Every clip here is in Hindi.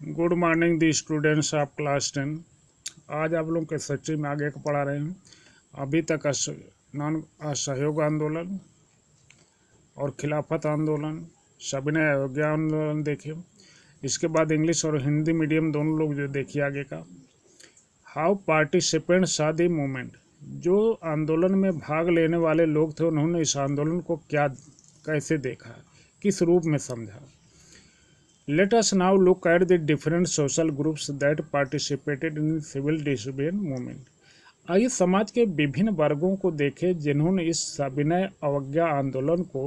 Good morning the students of class 10। आज आप लोग के सचिव में आगे का पढ़ा रहे हैं। अभी तक नॉन असहयोग आंदोलन और खिलाफत आंदोलन, सविनय अवज्ञा आंदोलन देखे। इसके बाद इंग्लिश और हिंदी मीडियम दोनों लोग जो देखिए आगे का। How participants saw the movement, जो आंदोलन में भाग लेने वाले लोग थे उन्होंने इस आंदोलन को कैसे देखा, किस रूप में समझा। Let us now look at the different social groups that participated in civil disobedience movement. आइए समाज के विभिन्न वर्गों को देखें जिन्होंने इस सविनय अवज्ञा आंदोलन को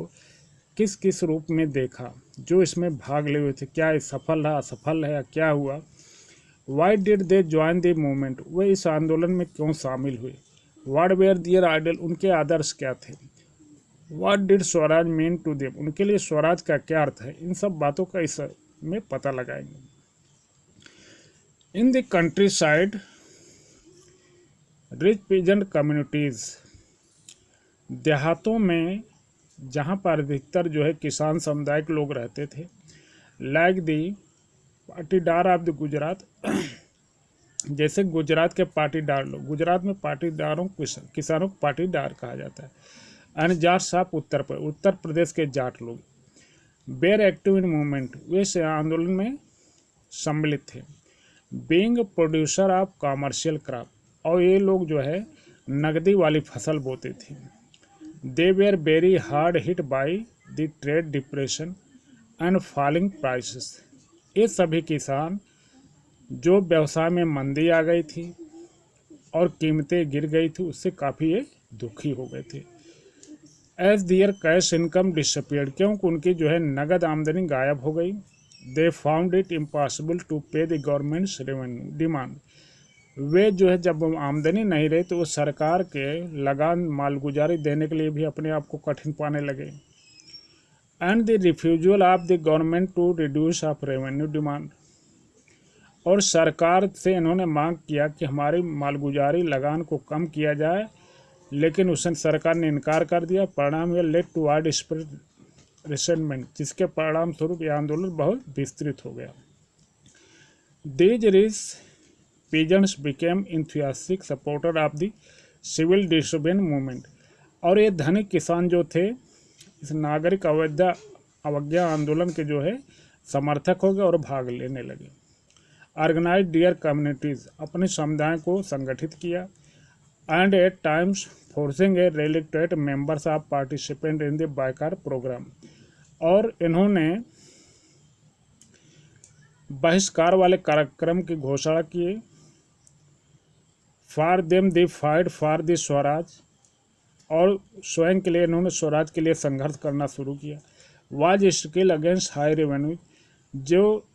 किस किस रूप में देखा, जो इसमें भाग लिए हुए थे। क्या ये सफल रहा, असफल है, या क्या हुआ। Why did they join the movement? वे इस आंदोलन में क्यों शामिल हुए। What were their ideal? उनके आदर्श क्या थे। What did Swaraj mean to them? उनके लिए स्वराज का क्या अर्थ है। इन सब बातों का इस में पता लगाएंगे। In the country side rich peasant communities, देहातों में जहाँ पर अधिकतर जो है किसान समुदाय के लोग रहते थे। Like the Patidar of the Gujarat, जैसे गुजरात के पाटीदार लोग, गुजरात में पाटीदारों किसानों को पाटीदार कहा जाता है। एंड जाट्स ऑफ उत्तर प्रदेश के जाट लोग। बेर एक्टिव इन मूवमेंट, वे इस आंदोलन में सम्मिलित थे। Being producer of commercial crop, और ये लोग जो है नकदी वाली फसल बोते थे। They were very hard hit by the trade depression and falling prices, ये सभी किसान जो व्यवसाय में मंदी आ गई थी और कीमतें गिर गई थी, उससे काफ़ी ये दुखी हो गए थे। As their cash income disappeared, क्योंकि उनकी जो है नगद आमदनी गायब हो गई। They found it impossible to pay the government's revenue demand, वे जो है जब आमदनी नहीं रही तो वो सरकार के लगान मालगुजारी देने के लिए भी अपने आप को कठिन पाने लगे। And the refusal of the government to reduce of revenue demand, और सरकार से इन्होंने मांग किया कि हमारी मालगुजारी लगान को कम किया जाए, लेकिन उसने सरकार ने इनकार कर दिया। परिणाम यह led to widespread resentment, जिसके परिणाम स्वरूप यह आंदोलन बहुत विस्तृत हो गया। These rich peasants became enthusiastic supporter of the civil disobedience movement, और ये धनिक किसान जो थे इस नागरिक अवज्ञा आंदोलन के जो है समर्थक हो गए और भाग लेने लगे। ऑर्गेनाइज डियर कम्युनिटीज़, अपने समुदाय को संगठित किया। And at times forcing a reluctant members of participant in the boycott program, और इन्होंने बहिष्कार वाले कार्यक्रम की घोषणा की। For them the fight for the swaraj, और स्वयं के लिए इन्होंने स्वराज के लिए संघर्ष करना शुरू किया। Was skill against high revenue, जो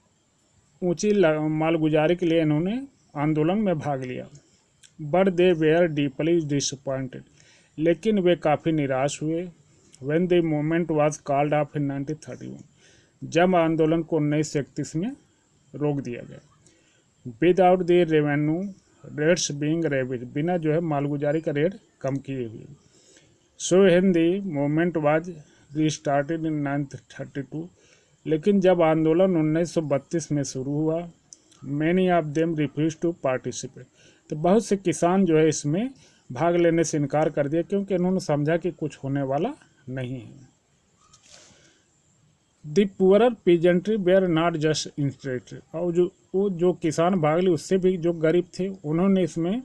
ऊंची मालगुजारी के लिए इन्होंने आंदोलन में भाग लिया। But they were deeply disappointed, लेकिन वे काफ़ी निराश हुए। When the movement was called off in 1931, जब आंदोलन को 1931 में रोक दिया गया। Without the revenue rates being revised, बिना जो है मालगुजारी का रेट कम किए हुए। So when the movement was restarted in 1932, लेकिन जब आंदोलन 1932 में शुरू हुआ, many of them refuse to participate, तो बहुत से किसान जो है इसमें भाग लेने से इनकार कर दिया, क्योंकि इन्होंने समझा कि कुछ होने वाला नहीं है। The poorer peasantry were not just interested, और जो किसान भाग लिए उससे भी जो गरीब थे उन्होंने इसमें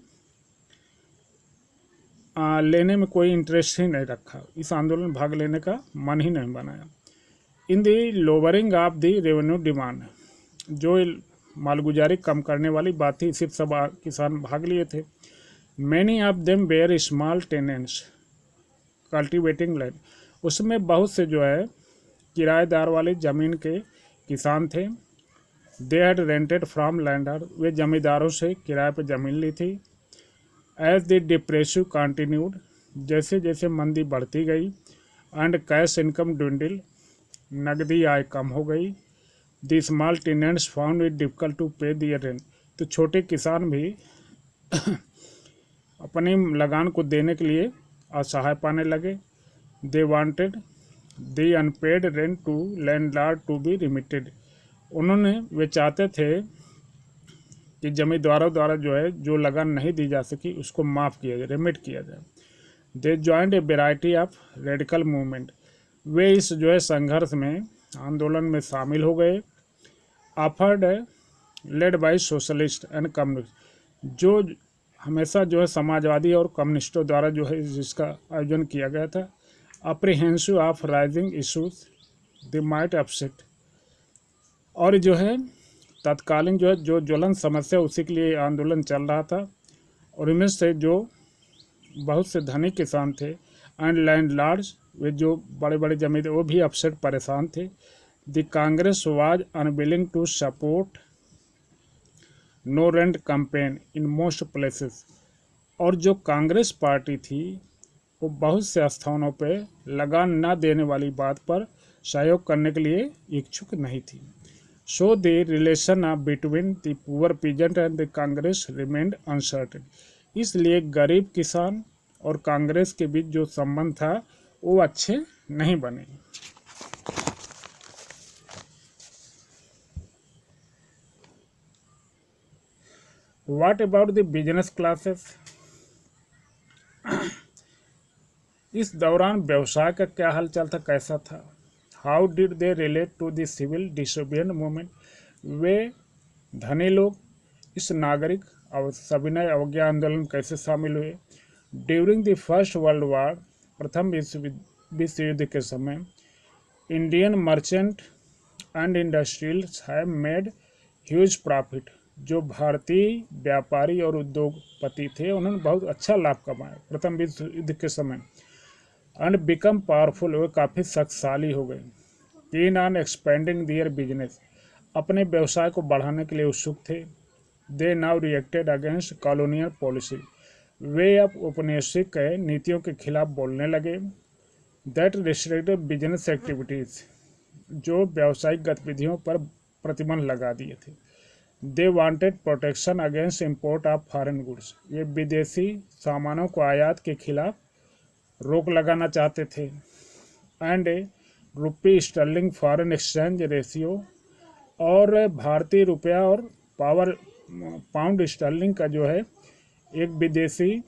लेने में कोई इंटरेस्ट ही नहीं रखा, इस आंदोलन में भाग लेने का मन ही नहीं बनाया। In the lowering of the revenue demand, जो मालगुजारी कम करने वाली बात थी, सिर्फ सब किसान भाग लिए थे। Many of them were small tenants cultivating land, उसमें बहुत से जो है किराएदार वाले ज़मीन के किसान थे। They had rented from landlord, वे जमींदारों से किराए पर ज़मीन ली थी। एज द डिप्रेसिव कंटिन्यूड, जैसे जैसे मंदी बढ़ती गई। एंड कैश इनकम ड्विंडल, नकदी आय कम हो गई। The small tenants found it difficult to pay their rent, तो छोटे किसान भी अपनी लगान को देने के लिए असहाय पाने लगे। They wanted the unpaid rent to landlord to be remitted, वे चाहते थे कि जमींदारों द्वारा जो है जो लगान नहीं दी जा सकी उसको माफ़ किया जाए, रेमिट किया जाए। They joined a variety of radical movement, वे इस जो है संघर्ष में, आंदोलन में शामिल हो गए। Offered led by socialist and communist, जो हमेशा जो है समाजवादी और कम्युनिस्टों द्वारा जो है जिसका आयोजन किया गया था। Apprehensive of rising issues the might upset, और जो है तत्कालीन जो है जो ज्वलन समस्या उसी के लिए आंदोलन चल रहा था, और इनमें से जो बहुत से धनी किसान थे एंड लैंडलॉर्ड्स, वे जो बड़े बड़े जमींदार, वो भी अपसेट परेशान थे। The Congress was unwilling to support no rent campaign in most places, और जो कांग्रेस पार्टी थी वो बहुत से स्थानों पे लगान न देने वाली बात पर सहयोग करने के लिए इच्छुक नहीं थी। So the relation between the poor peasant and the Congress remained uncertain, इसलिए गरीब किसान और कांग्रेस के बीच जो संबंध था वो अच्छे नहीं बने। What about the business classes? इस दौरान व्यवसाय का क्या हालचाल था, कैसा था? How did they relate to the civil disobedient movement, वे धनी लोग इस नागरिक सविनय अवज्ञा आंदोलन कैसे शामिल हुए? During the first world war, प्रथम विश्व युद्ध के समय, Indian merchant and industrials have made huge profit, जो भारतीय व्यापारी और उद्योगपति थे उन्होंने बहुत अच्छा लाभ कमाया प्रथम विश्व युद्ध के समय। एंड बिकम पावरफुल, वे काफ़ी शक्तिशाली हो गए। Keen on expanding their business, अपने व्यवसाय को बढ़ाने के लिए उत्सुक थे। They now reacted against colonial policy, वे अब औपनिवेशिक नीतियों के खिलाफ बोलने लगे। दैट रिस्ट्रिक्टेड बिजनेस एक्टिविटीज़, जो व्यावसायिक गतिविधियों पर प्रतिबंध लगा दिए थे। They wanted protection against import of foreign goods, ये विदेशी सामानों को आयात के खिलाफ रोक लगाना चाहते थे। And rupee sterling foreign exchange ratio, और भारतीय रुपया और पाउंड स्टर्लिंग का जो है एक विदेशी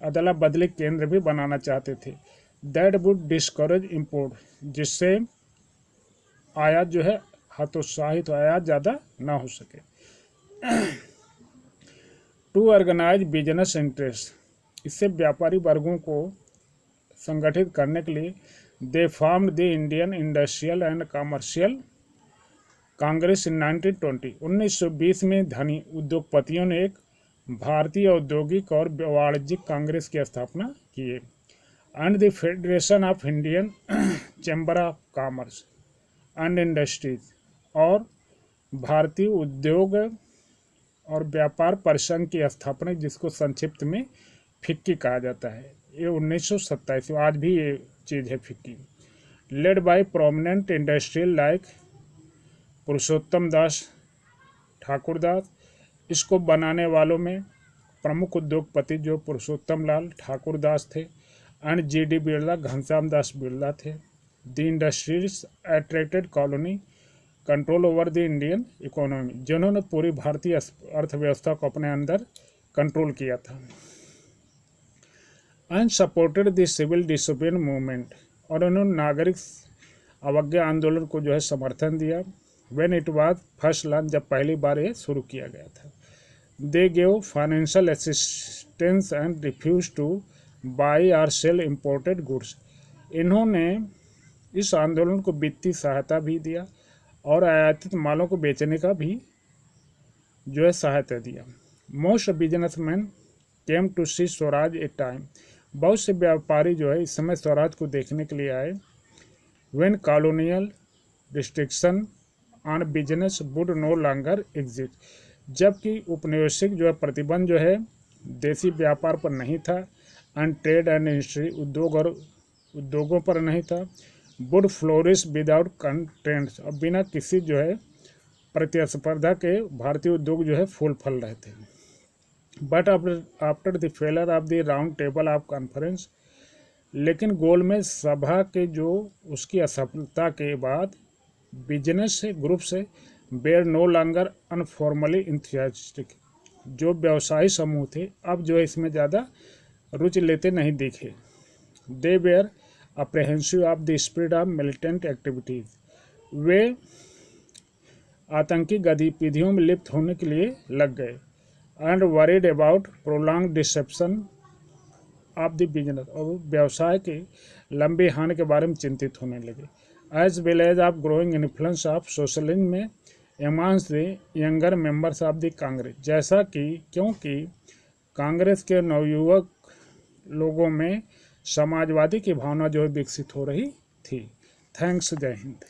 अदला बदली केंद्र भी बनाना चाहते थे। दैट वुड डिस्करेज इम्पोर्ट, जिससे आयात जो है हतोत्साहित, आयात ज़्यादा ना हो सके। टू ऑर्गेनाइज बिजनेस इंटरेस्ट, इससे व्यापारी वर्गों को संगठित करने के लिए they formed the Indian Industrial and Commercial Congress in 1920 में धनी उद्योगपतियों ने एक भारतीय औद्योगिक और वाणिज्यिक कांग्रेस की स्थापना की। And the federation of Indian chamber of commerce and industries, और भारतीय उद्योग और व्यापार परिसंघ की स्थापना, जिसको संक्षिप्त में फिक्की कहा जाता है, ये 1927, आज भी ये चीज़ है FICCI. Led by prominent industrial like Purushottam Das Thakurdas, इसको बनाने वालों में प्रमुख उद्योगपति जो पुरुषोत्तम लाल ठाकुरदास थे एंड जी.डी. बिरला, घनश्याम दास बिरला थे। The industries attracted colony control over the Indian economy, जिन्होंने पूरी भारतीय अर्थव्यवस्था को अपने अंदर कंट्रोल किया था। And supported the civil disobedient movement, और उन्होंने नागरिक अवज्ञा आंदोलन को जो है समर्थन दिया। When it was first launch, जब पहली बार ये शुरू किया गया था। They gave financial assistance and refuse to buy or sell imported goods, इन्होंने इस आंदोलन को वित्तीय सहायता भी दिया और आयातित मालों को बेचने का भी जो है सहायता दिया। Most businessman came to see swaraj a time, बहुत से व्यापारी जो है इस समय स्वराज को देखने के लिए आए। When colonial restriction on business would know longer exist, जबकि उपनिवेशिक जो है प्रतिबंध जो है देसी व्यापार पर नहीं था, एंड ट्रेड एंड इंडस्ट्री, उद्योग और उद्योगों पर नहीं था। वुड फ्लोरिश विदाउट कंटेंट्स, अब बिना किसी जो है प्रतिस्पर्धा के भारतीय उद्योग जो है फूल फल रहे थे। But after the failure of the round table of conference, लेकिन गोलमेज सभा के जो उसकी असफलता के बाद बिजनेस ग्रुप से वेयर नो लॉन्गर अनफॉर्मली इंथुसियास्टिक। जो व्यवसायी समूह थे अब जो है इसमें ज़्यादा रुचि लेते नहीं दिखे। They were apprehensive of the spread of militant activities. वे आतंकी गतिविधियों में लिप्त होने के लिए लग गए। And worried about prolong deception of the business. और व्यवसाय के लंबे हानि के बारे में चिंतित होने लगे। As well as of growing influence of socialism में amongst the younger members of the Congress. जैसा कि क्योंकि कांग्रेस के नवयुवक लोगों में समाजवादी की भावना जो है विकसित हो रही थी। थैंक्स, जय हिंद।